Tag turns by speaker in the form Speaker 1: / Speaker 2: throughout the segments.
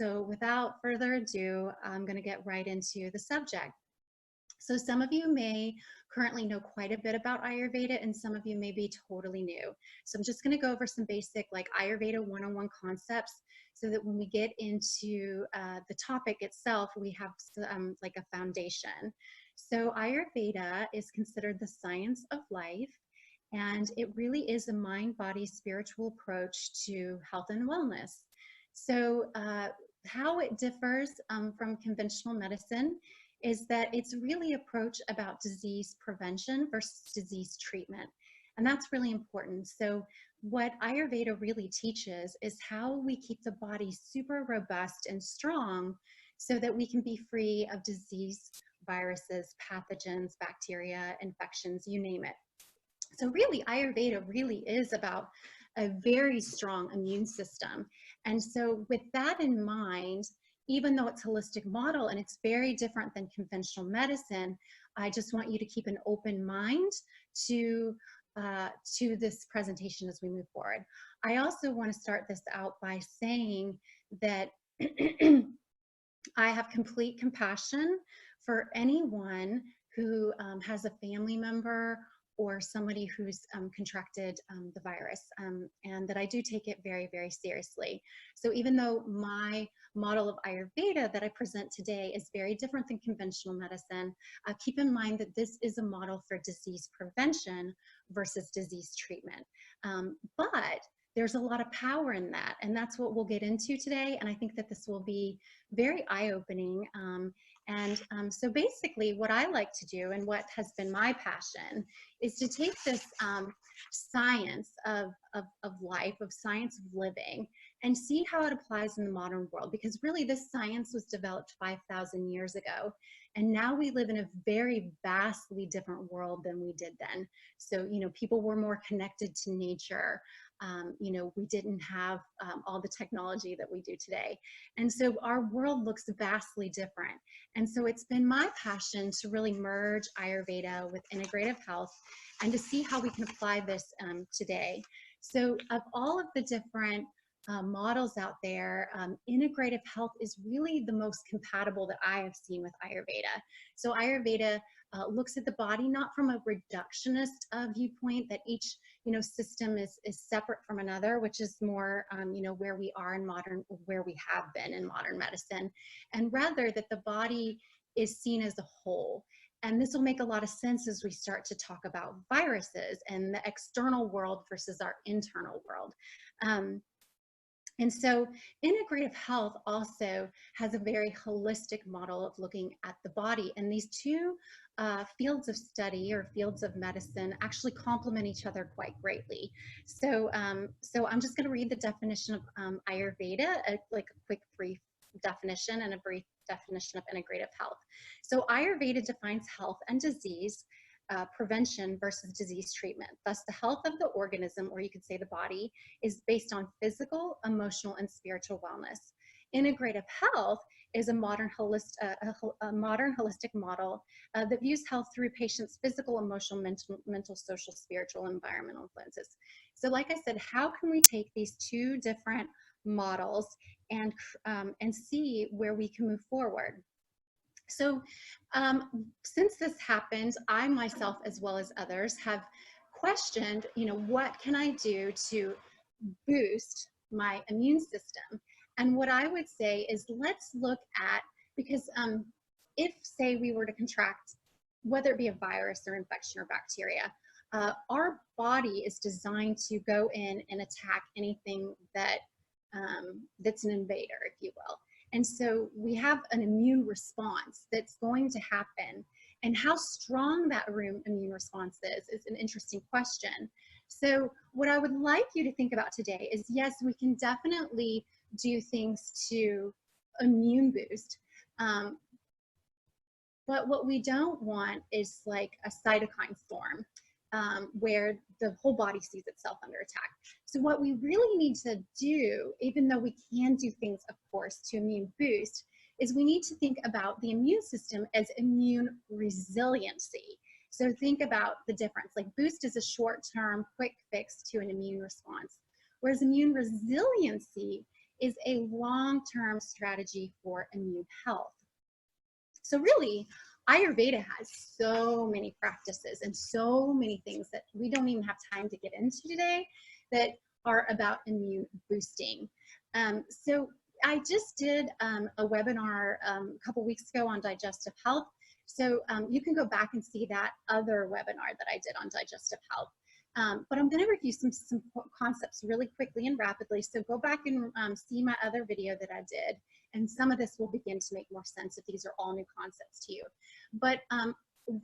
Speaker 1: So without further ado, I'm going to get right into the subject. So some of you may currently know quite a bit about Ayurveda, and some of you may be totally new. So I'm just going to go over some basic like Ayurveda 101 concepts so that when we get into the topic itself, we have like a foundation. So Ayurveda is considered the science of life, and it really is a mind, body, spiritual approach to health and wellness. So how it differs from conventional medicine is that it's really approach about disease prevention versus disease treatment. And that's really important. So what Ayurveda really teaches is how we keep the body super robust and strong so that we can be free of disease, viruses, pathogens, bacteria, infections, you name it. So really, Ayurveda really is about a very strong immune system. And so with that in mind, even though it's a holistic model and it's very different than conventional medicine, I just want you to keep an open mind to this presentation as we move forward. I also want to start this out by saying that I have complete compassion for anyone who has a family member or somebody who's contracted the virus, and that I do take it very, very seriously. So even though my model of Ayurveda that I present today is very different than conventional medicine, keep in mind that this is a model for disease prevention versus disease treatment. But there's a lot of power in that, and that's what we'll get into today, and I think that this will be very eye-opening. So basically what I like to do and what has been my passion is to take this science of life, of science of living, and see how it applies in the modern world, because really this science was developed 5,000 years ago, and now we live in a very vastly different world than we did then. So, you know, people were more connected to nature. You know, we didn't have all the technology that we do today. And so our world looks vastly different. And so it's been my passion to really merge Ayurveda with integrative health and to see how we can apply this today. So of all of the different models out there, integrative health is really the most compatible that I have seen with Ayurveda. So Ayurveda looks at the body not from a reductionist viewpoint that each system is separate from another, which is more where we are in modern, where we have been in modern medicine, and rather that the body is seen as a whole. And this will make a lot of sense as we start to talk about viruses and the external world versus our internal world. And so integrative health also has a very holistic model of looking at the body. And these two fields of study or fields of medicine actually complement each other quite greatly. So, so I'm just going to read the definition of Ayurveda, like a quick brief definition and a brief definition of integrative health. So Ayurveda defines health and disease prevention versus disease treatment. Thus, the health of the organism, or you could say the body, is based on physical, emotional, and spiritual wellness. Integrative health is a modern holistic model that views health through patients' physical, emotional, mental, social, spiritual, and environmental influences. So like I said, how can we take these two different models and see where we can move forward? So since this happened, I myself, as well as others, have questioned, what can I do to boost my immune system? And what I would say is let's look at, because if, say, we were to contract, whether it be a virus or infection or bacteria, our body is designed to go in and attack anything that that's an invader, if you will. And so we have an immune response that's going to happen. And how strong that immune response is an interesting question. So what I would like you to think about today is, yes, we can definitely do things to immune boost. But what we don't want is like a cytokine storm where the whole body sees itself under attack. So what we really need to do, even though we can do things, of course, to immune boost, is we need to think about the immune system as immune resiliency. So think about the difference. Like boost is a short-term, quick fix to an immune response, whereas immune resiliency is a long-term strategy for immune health. So really, Ayurveda has so many practices and so many things that we don't even have time to get into today that are about immune boosting. So I just did a webinar a couple weeks ago on digestive health. So you can go back and see that other webinar that I did on digestive health. But I'm going to review some concepts really quickly and rapidly. So go back and see my other video that I did. And some of this will begin to make more sense if these are all new concepts to you. But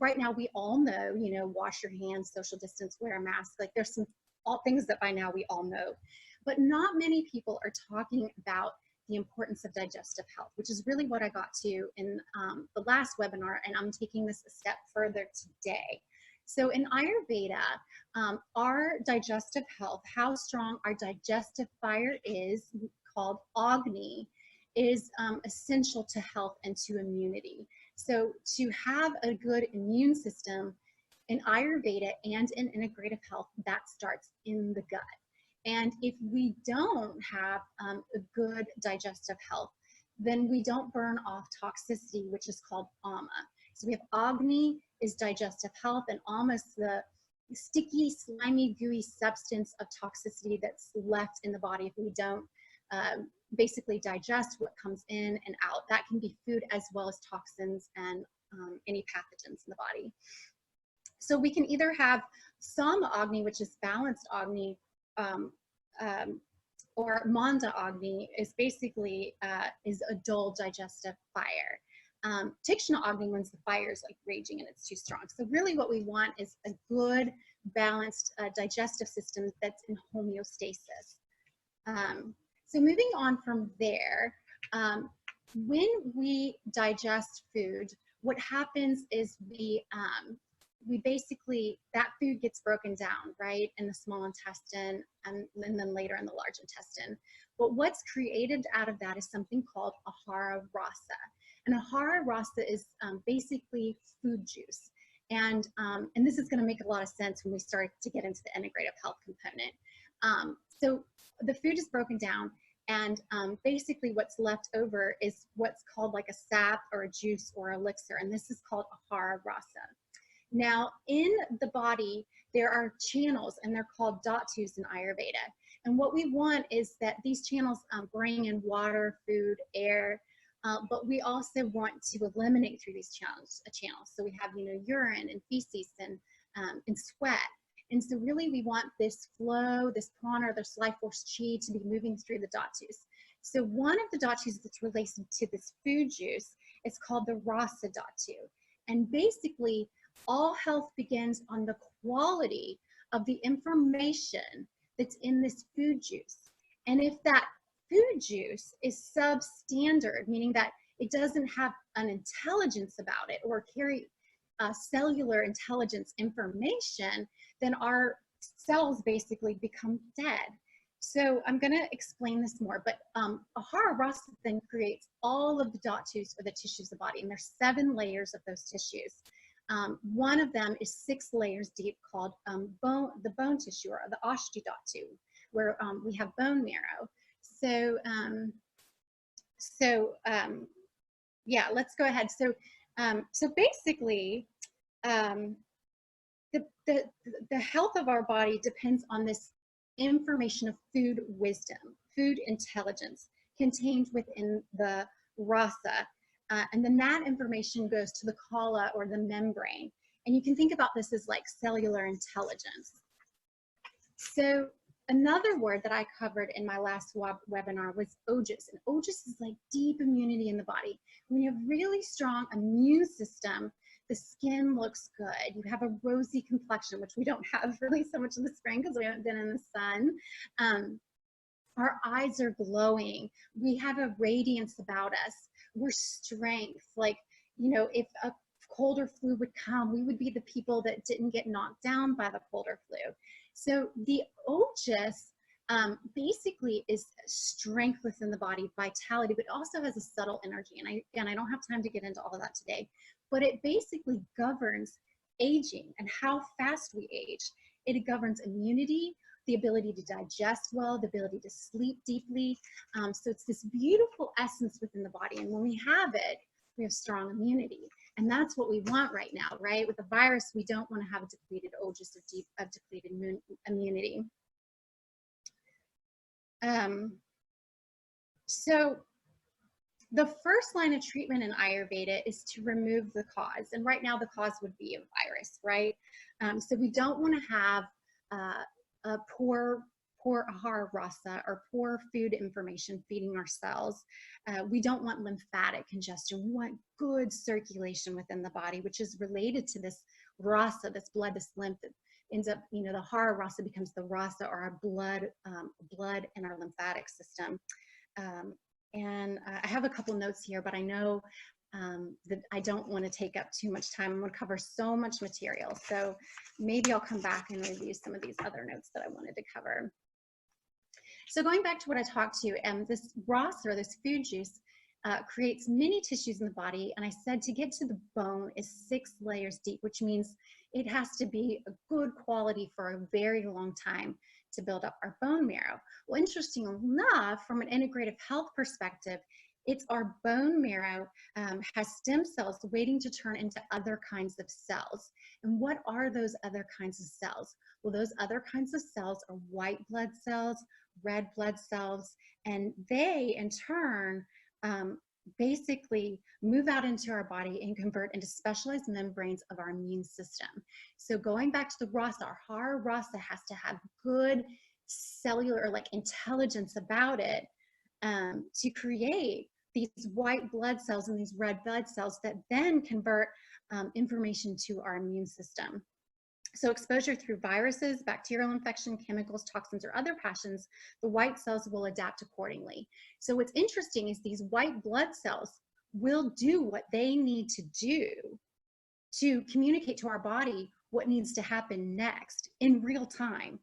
Speaker 1: right now we all know, you know, wash your hands, social distance, wear a mask. Like there's some all things that by now we all know. But not many people are talking about the importance of digestive health, which is really what I got to in the last webinar, and I'm taking this a step further today. So in Ayurveda, our digestive health, how strong our digestive fire is, called agni, is essential to health and to immunity. So to have a good immune system in Ayurveda and in integrative health, that starts in the gut. And if we don't have a good digestive health, then we don't burn off toxicity, which is called ama. So we have agni is digestive health, and ama is the sticky, slimy, gooey substance of toxicity that's left in the body if we don't basically digest what comes in and out. That can be food as well as toxins and any pathogens in the body. So we can either have sama agni, which is balanced agni, or manda agni is basically is a dull digestive fire. Tikshna agni means the fire is like raging and it's too strong. So really what we want is a good balanced digestive system that's in homeostasis. So moving on from there, when we digest food, what happens is we basically, that food gets broken down, right, in the small intestine and then later in the large intestine. But what's created out of that is something called ahara rasa. And ahara rasa is basically food juice. And this is going to make a lot of sense when we start to get into the integrative health component. So the food is broken down, and basically what's left over is what's called like a sap or a juice or elixir, and this is called ahara rasa. Now, in the body, there are channels, and they're called dhatus in Ayurveda. And what we want is that these channels bring in water, food, air, but we also want to eliminate through these channels. So we have, you know, urine and feces and sweat. And so really we want this flow, this prana, this life force chi to be moving through the dhatus. So one of the dhatus that's related to this food juice is called the rasa dhatu. And basically, all health begins on the quality of the information that's in this food juice. And if that food juice is substandard, meaning that it doesn't have an intelligence about it or carry cellular intelligence information, then our cells basically become dead. So I'm going to explain this more, but ahara rasa then creates all of the dhatus or the tissues of the body, and there's 7 layers of those tissues. One of them is 6 layers deep, called the bone tissue, or the ashti dhatu, where we have bone marrow. Yeah, let's go ahead. So basically, the health of our body depends on this information of food wisdom, food intelligence contained within the rasa. And then that information goes to the kala, or the membrane. And you can think about this as like cellular intelligence. So another word that I covered in my last webinar was ojas. And ojas is like deep immunity in the body. When you have really strong immune system, the skin looks good. You have a rosy complexion, which we don't have really so much in the spring because we haven't been in the sun. Our eyes are glowing. We have a radiance about us. We're strength. Like, you know, if a colder flu would come, we would be the people that didn't get knocked down by the colder flu. So the ojas basically is strength within the body, vitality, but also has a subtle energy. And I don't have time to get into all of that today, but it basically governs aging and how fast we age. It governs immunity, the ability to digest well, the ability to sleep deeply. So it's this beautiful essence within the body. And when we have it, we have strong immunity. And that's what we want right now, right? With the virus, we don't want to have a depleted ojas of depleted immunity. So the first line of treatment in Ayurveda is to remove the cause. And right now the cause would be a virus, right? So we don't want to have a poor ahara rasa or poor food information feeding our cells. We don't want lymphatic congestion. We want good circulation within the body, which is related to this rasa, this blood, this lymph that ends up, the ahara rasa becomes the rasa, or our blood in our lymphatic system. And I have a couple notes here, but I know that I don't want to take up too much time. I'm going to cover so much material. So maybe I'll come back and review some of these other notes that I wanted to cover. So going back to what I talked to, this rasa, or this food juice, creates many tissues in the body. And I said to get to the bone is 6 layers deep, which means it has to be a good quality for a very long time to build up our bone marrow. Well, interesting enough, from an integrative health perspective, it's our bone marrow has stem cells waiting to turn into other kinds of cells. And what are those other kinds of cells? Well, those other kinds of cells are white blood cells, red blood cells, and they in turn basically move out into our body and convert into specialized membranes of our immune system. So going back to the rasa, our hara rasa has to have good cellular, or like, intelligence about it to create these white blood cells and these red blood cells that then convert information to our immune system. So exposure through viruses, bacterial infection, chemicals, toxins, or other pathogens, the white cells will adapt accordingly. So what's interesting is these white blood cells will do what they need to do to communicate to our body what needs to happen next in real time.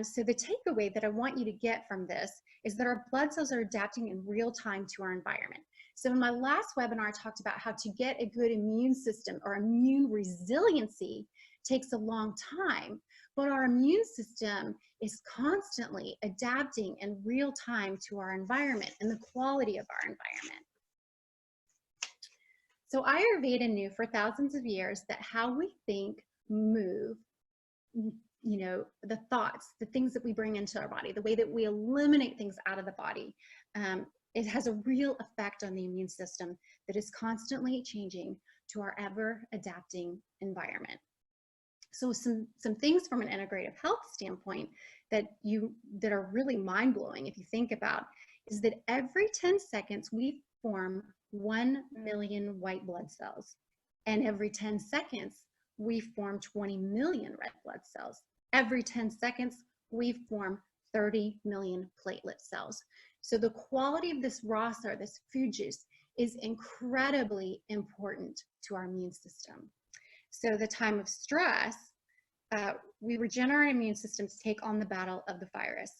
Speaker 1: So the takeaway that I want you to get from this is that our blood cells are adapting in real time to our environment. So in my last webinar, I talked about how to get a good immune system, or immune resiliency, takes a long time, but our immune system is constantly adapting in real time to our environment and the quality of our environment. So Ayurveda knew for thousands of years that how we think, move, the thoughts, the things that we bring into our body, the way that we eliminate things out of the body, it has a real effect on the immune system that is constantly changing to our ever adapting environment. So some things from an integrative health standpoint that are really mind-blowing, if you think about, is that every 10 seconds we form 1 million white blood cells, and every 10 seconds we form 20 million red blood cells. Every 10 seconds we form 30 million platelet cells. So the quality of this rasa, or this food juice, is incredibly important to our immune system. So the time of stress, we regenerate our immune system to take on the battle of the virus.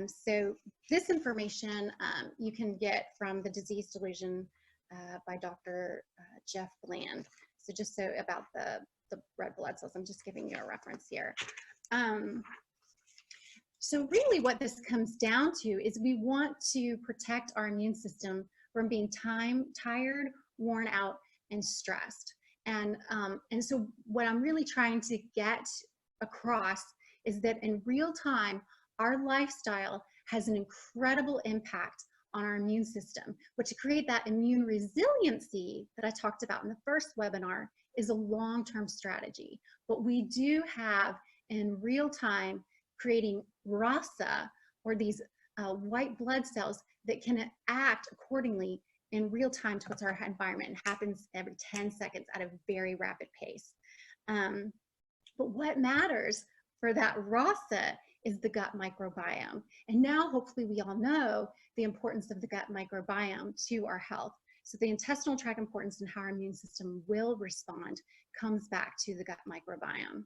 Speaker 1: So this information you can get from The Disease Delusion by Dr. Jeff Bland. So just about the red blood cells, I'm just giving you a reference here. So really what this comes down to is we want to protect our immune system from being tired, worn out, and stressed. And so what I'm really trying to get across is that in real time, our lifestyle has an incredible impact on our immune system. But to create that immune resiliency that I talked about in the first webinar is a long-term strategy. But we do have, in real time, creating rasa, or these white blood cells that can act accordingly in real time towards our environment. It happens every 10 seconds at a very rapid pace. But what matters for that rasa is the gut microbiome. And now hopefully we all know the importance of the gut microbiome to our health. So the intestinal tract importance and how our immune system will respond comes back to the gut microbiome.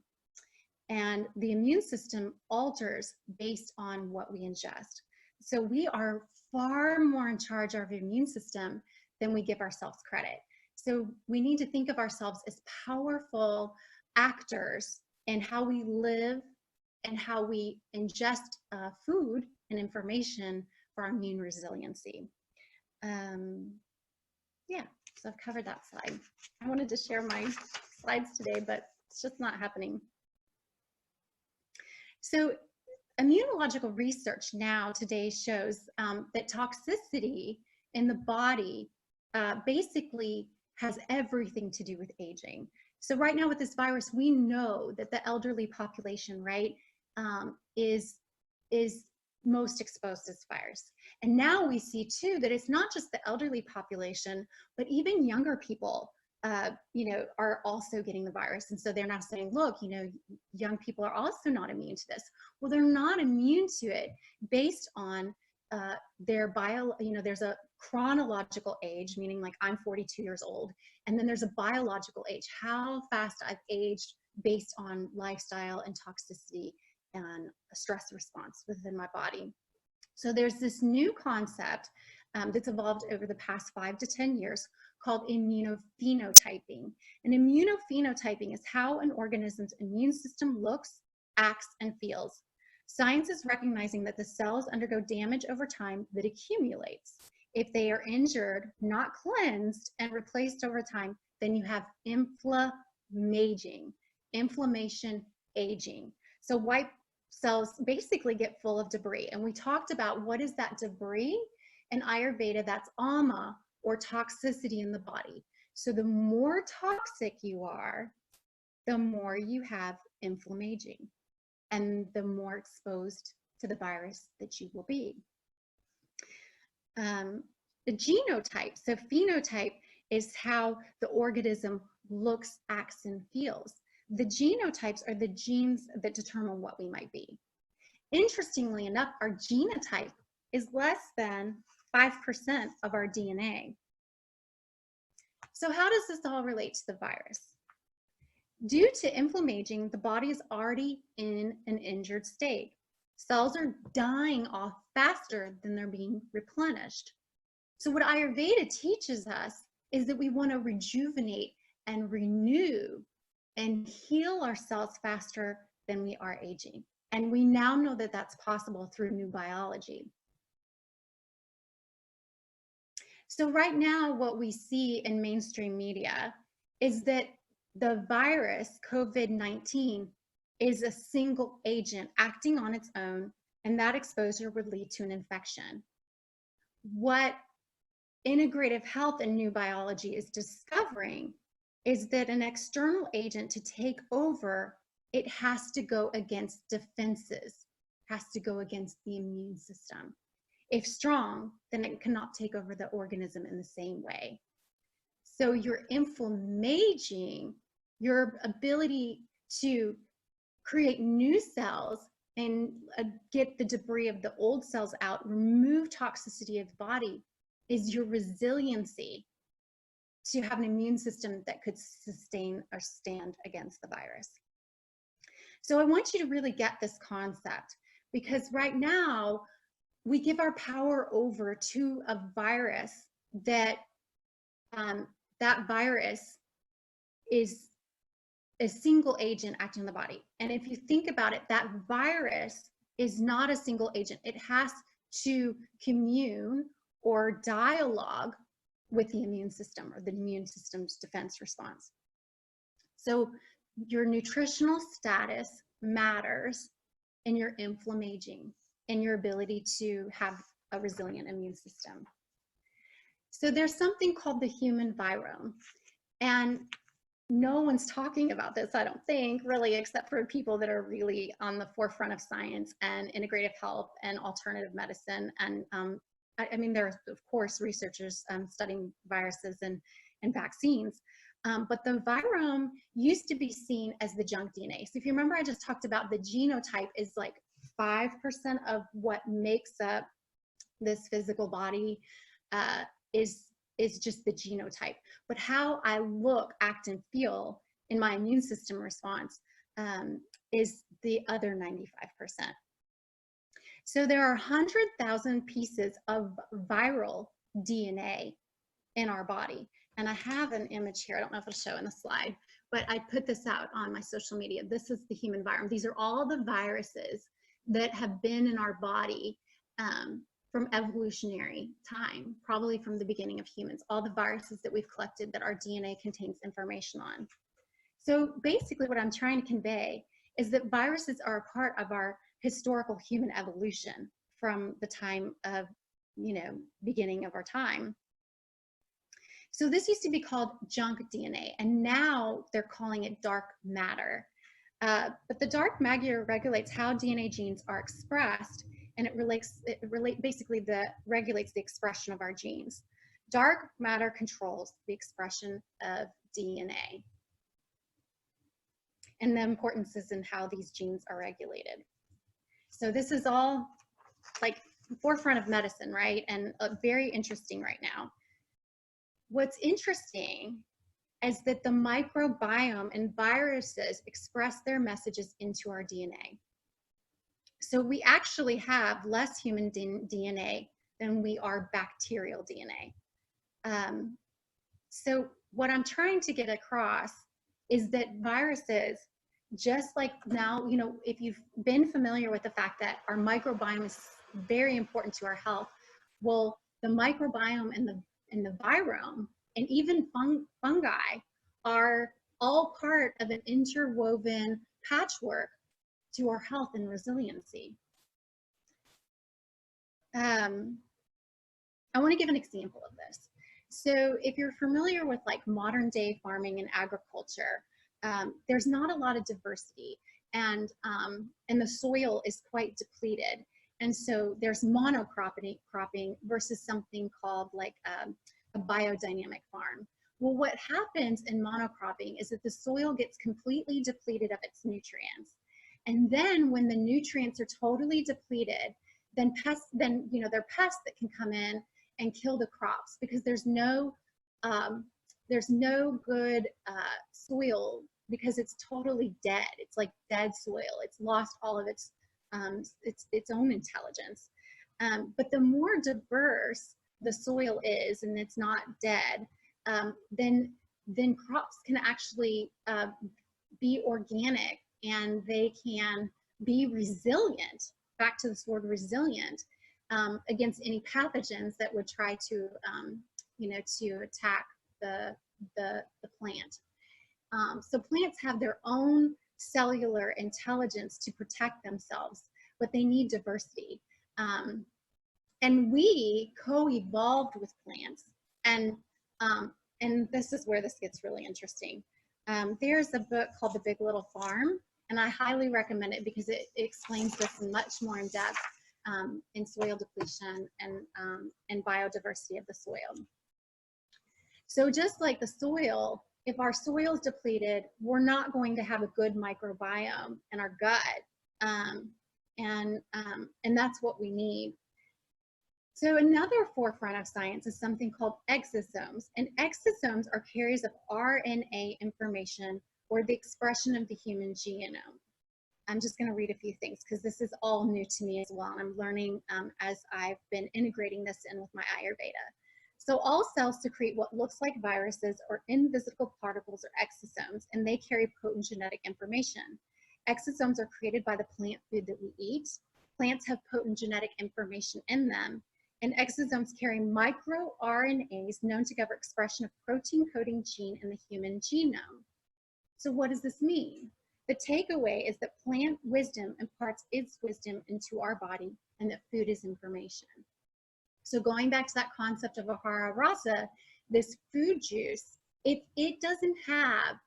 Speaker 1: And the immune system alters based on what we ingest. So we are far more in charge of our immune system than we give ourselves credit. So we need to think of ourselves as powerful actors in how we live and how we ingest food and information for our immune resiliency. Yeah, so I've covered that slide. I wanted to share my slides today, but it's just not happening. So immunological research now today shows that toxicity in the body basically has everything to do with aging. So right now with this virus, we know that the elderly population, right, is most exposed to this virus. And now we see too that it's not just the elderly population, but even younger people, you know, are also getting the virus. And so they're now saying, look, you know, young people are also not immune to this. Well, they're not immune to it based on their you know, there's a chronological age, meaning like I'm 42 years old, and then there's a biological age, how fast I've aged based on lifestyle and toxicity and a stress response within my body. So there's this new concept that's evolved over the past 5 to 10 years called immunophenotyping. And immunophenotyping is how an organism's immune system looks, acts, and feels. Science is recognizing that the cells undergo damage over time that accumulates. If they are injured, not cleansed, and replaced over time, then you have inflammaging, inflammation, aging. So white cells basically get full of debris. And we talked about what is that debris? In Ayurveda, that's ama, or toxicity in the body. So the more toxic you are, the more you have inflammaging, and the more exposed to the virus that you will be. The genotype, so phenotype is how the organism looks, acts, and feels. The genotypes are the genes that determine what we might be. Interestingly enough, our genotype is less than 5% of our DNA. So how does this all relate to the virus? Due to inflammaging, the body is already in an injured state. Cells are dying off faster than they're being replenished. So what Ayurveda teaches us is that we want to rejuvenate and renew and heal ourselves faster than we are aging. And we now know that that's possible through new biology. So right now, what we see in mainstream media is that the virus, COVID-19, is a single agent acting on its own, and that exposure would lead to an infection. What integrative health and new biology is discovering is that an external agent to take over, it has to go against defenses, has to go against the immune system. If strong, then it cannot take over the organism in the same way. So your inflammaging, your ability to create new cells and get the debris of the old cells out, remove toxicity of the body, is your resiliency to have an immune system that could sustain or stand against the virus. So I want you to really get this concept, because right now we give our power over to a virus that that virus is a single agent acting on the body. And if you think about it, that virus is not a single agent. It has to commune or dialogue with the immune system, or the immune system's defense response. So your nutritional status matters in your inflammaging and your ability to have a resilient immune system. So there's something called the human virome, and no one's talking about this, I don't think, really, except for people that are really on the forefront of science and integrative health and alternative medicine. And I mean, there are, of course, researchers studying viruses and vaccines, but the virome used to be seen as the junk DNA. So if you remember, I just talked about the genotype is like 5% of what makes up this physical body is just the genotype. But how I look, act, and feel in my immune system response is the other 95%. So there are 100,000 pieces of viral DNA in our body. And I have an image here. I don't know if it'll show in the slide, but I put this out on my social media. This is the human virome. These are all the viruses that have been in our body from evolutionary time, probably from the beginning of humans, all the viruses that we've collected that our DNA contains information on. So basically what I'm trying to convey is that viruses are a part of our historical human evolution from the time of, beginning of our time. So this used to be called junk DNA, and now they're calling it dark matter. But the dark matter regulates how DNA genes are expressed, and it regulates the expression of our genes. Dark matter controls the expression of DNA. And the importance is in how these genes are regulated. So this is all like the forefront of medicine, right? And very interesting right now. What's interesting is that the microbiome and viruses express their messages into our DNA. So we actually have less human DNA than we are bacterial DNA. So what I'm trying to get across is that viruses, just like now, if you've been familiar with the fact that our microbiome is very important to our health, well, the microbiome and the virome and even fungi are all part of an interwoven patchwork to our health and resiliency. I want to give an example of this. So if you're familiar with like modern day farming and agriculture, there's not a lot of diversity, and the soil is quite depleted. And so there's monocropping versus something called like a biodynamic farm. Well, what happens in monocropping is that the soil gets completely depleted of its nutrients. And then when the nutrients are totally depleted, then there are pests that can come in and kill the crops, because there's no good soil, because it's totally dead. It's like dead soil. It's lost all of its own intelligence. But the more diverse the soil is, and it's not dead, then crops can actually be organic, and they can be resilient. Back to this word resilient, against any pathogens that would try to attack the plant. So plants have their own cellular intelligence to protect themselves, but they need diversity. And we co-evolved with plants, and this is where this gets really interesting. There's a book called The Big Little Farm, and I highly recommend it because it explains this much more in depth in soil depletion and biodiversity of the soil. So just like the soil, if our soil is depleted, we're not going to have a good microbiome in our gut, and that's what we need. So another forefront of science is something called exosomes, and exosomes are carriers of RNA information, or the expression of the human genome. I'm just going to read a few things because this is all new to me as well, and I'm learning as I've been integrating this in with my Ayurveda. So all cells secrete what looks like viruses or invisible particles, or exosomes, and they carry potent genetic information. Exosomes are created by the plant food that we eat. Plants have potent genetic information in them, and exosomes carry microRNAs known to govern expression of protein-coding gene in the human genome. So what does this mean? The takeaway is that plant wisdom imparts its wisdom into our body, and that food is information. So going back to that concept of Ahara Rasa, this food juice, if it doesn't have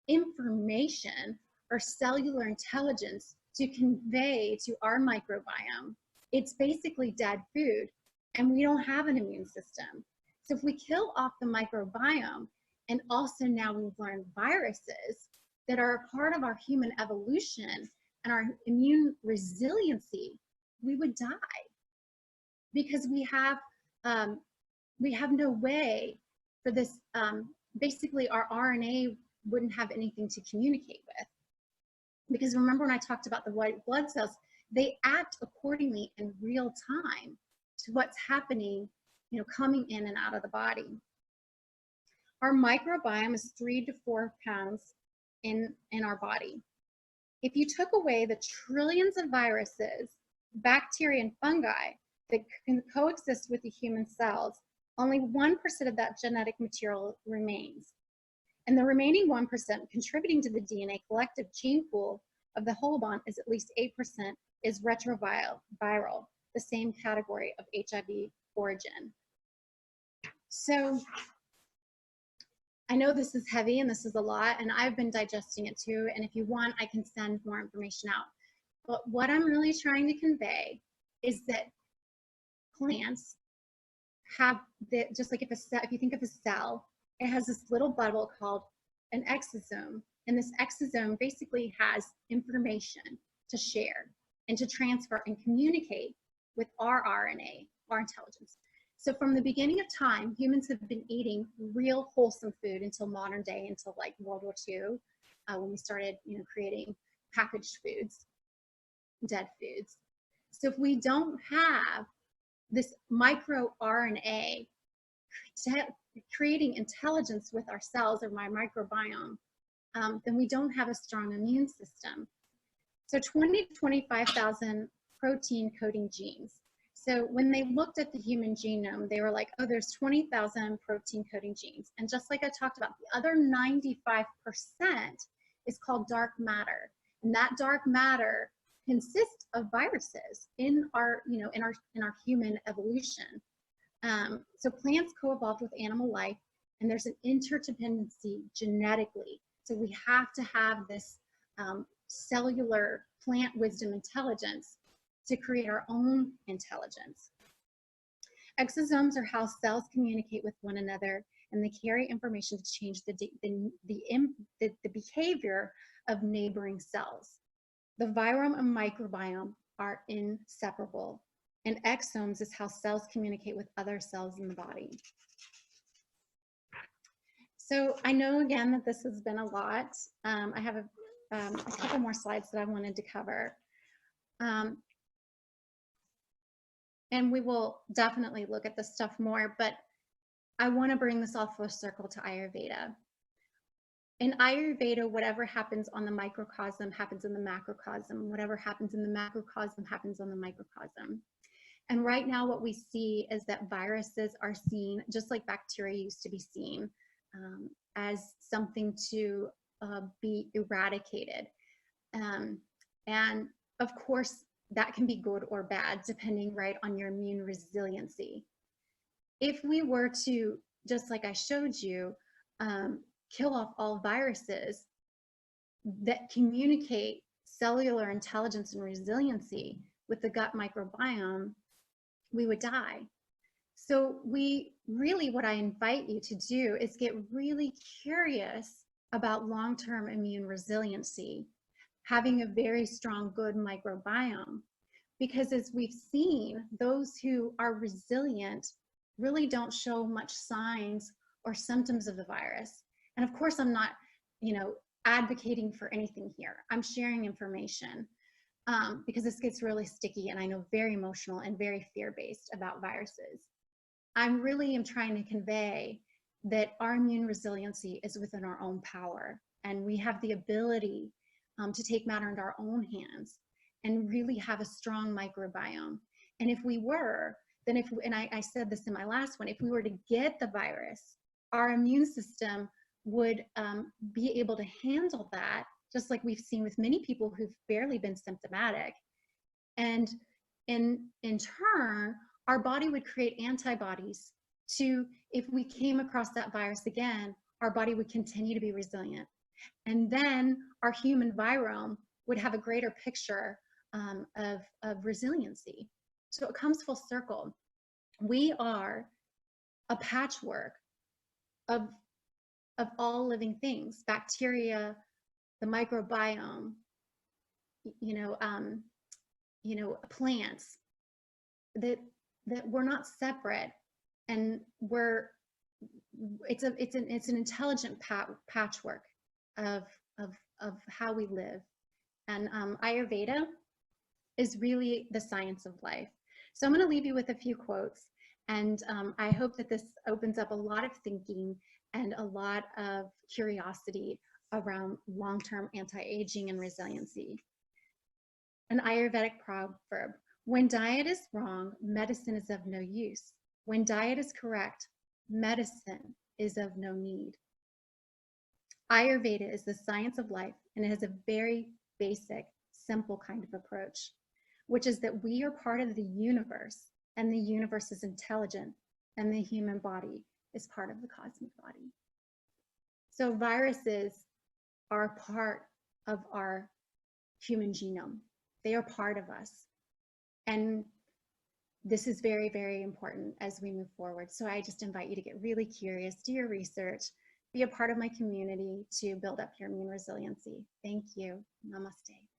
Speaker 1: information or cellular intelligence to convey to our microbiome, it's basically dead food, and we don't have an immune system. So if we kill off the microbiome, and also now we've learned viruses that are a part of our human evolution and our immune resiliency, we would die, because we have no way for this. Basically, our RNA wouldn't have anything to communicate with, because remember when I talked about the white blood cells, they act accordingly in real time to what's happening, coming in and out of the body. Our microbiome is 3 to 4 pounds in our body. If you took away the trillions of viruses, bacteria, and fungi that can coexist with the human cells, only 1% of that genetic material remains. And the remaining 1% contributing to the DNA collective gene pool of the whole bond is at least 8% is retroviral, the same category of HIV origin. So I know this is heavy and this is a lot, and I've been digesting it too. And if you want, I can send more information out. But what I'm really trying to convey is that plants have just like if you think of a cell, it has this little bubble called an exosome. And this exosome basically has information to share and to transfer and communicate with our RNA, our intelligence. So from the beginning of time, humans have been eating real wholesome food until modern day, until like World War II, when we started, creating packaged foods, dead foods. So if we don't have this microRNA creating intelligence with our cells or my microbiome, then we don't have a strong immune system. So 20 to 25,000 protein coding genes. So when they looked at the human genome, they were like, oh, there's 20,000 protein coding genes. And just like I talked about, the other 95% is called dark matter. And that dark matter consists of viruses in our, in our human evolution. So plants co-evolved with animal life, and there's an interdependency genetically. So we have to have this cellular plant wisdom intelligence to create our own intelligence. Exosomes are how cells communicate with one another, and they carry information to change the behavior of neighboring cells. The virome and microbiome are inseparable, and exosomes is how cells communicate with other cells in the body. So I know again that this has been a lot. I have a couple more slides that I wanted to cover. And we will definitely look at this stuff more, but I want to bring this all full circle to Ayurveda. In Ayurveda, whatever happens on the microcosm happens in the macrocosm. Whatever happens in the macrocosm happens on the microcosm. And right now what we see is that viruses are seen, just like bacteria used to be seen, as something to be eradicated. And of course, that can be good or bad, depending on your immune resiliency. If we were to, just like I showed you, kill off all viruses that communicate cellular intelligence and resiliency with the gut microbiome, we would die. So what I invite you to do is get really curious about long-term immune resiliency, having a very strong, good microbiome. Because as we've seen, those who are resilient really don't show much signs or symptoms of the virus. And of course, I'm not, advocating for anything here. I'm sharing information because this gets really sticky, and I know very emotional and very fear-based about viruses. I really am trying to convey that our immune resiliency is within our own power, and we have the ability to take matter into our own hands and really have a strong microbiome. And if we were, then and I said this in my last one, if we were to get the virus, our immune system would be able to handle that, just like we've seen with many people who've barely been symptomatic. And in turn, our body would create antibodies to, if we came across that virus again, our body would continue to be resilient. And then our human virome would have a greater picture of resiliency. So it comes full circle. We are a patchwork of all living things, bacteria, the microbiome, plants, that we're not separate, and it's an intelligent patchwork of how we live. And Ayurveda is really the science of life. So I'm going to leave you with a few quotes, and I hope that this opens up a lot of thinking and a lot of curiosity around long-term anti-aging and resiliency. An Ayurvedic proverb: when diet is wrong, medicine is of no use. When diet is correct, medicine is of no need. Ayurveda is the science of life, and it has a very basic, simple kind of approach, which is that we are part of the universe, and the universe is intelligent, and the human body is part of the cosmic body. So viruses are part of our human genome. They are part of us. And this is very, very important as we move forward. So I just invite you to get really curious, do your research, be a part of my community to build up your immune resiliency. Thank you. Namaste.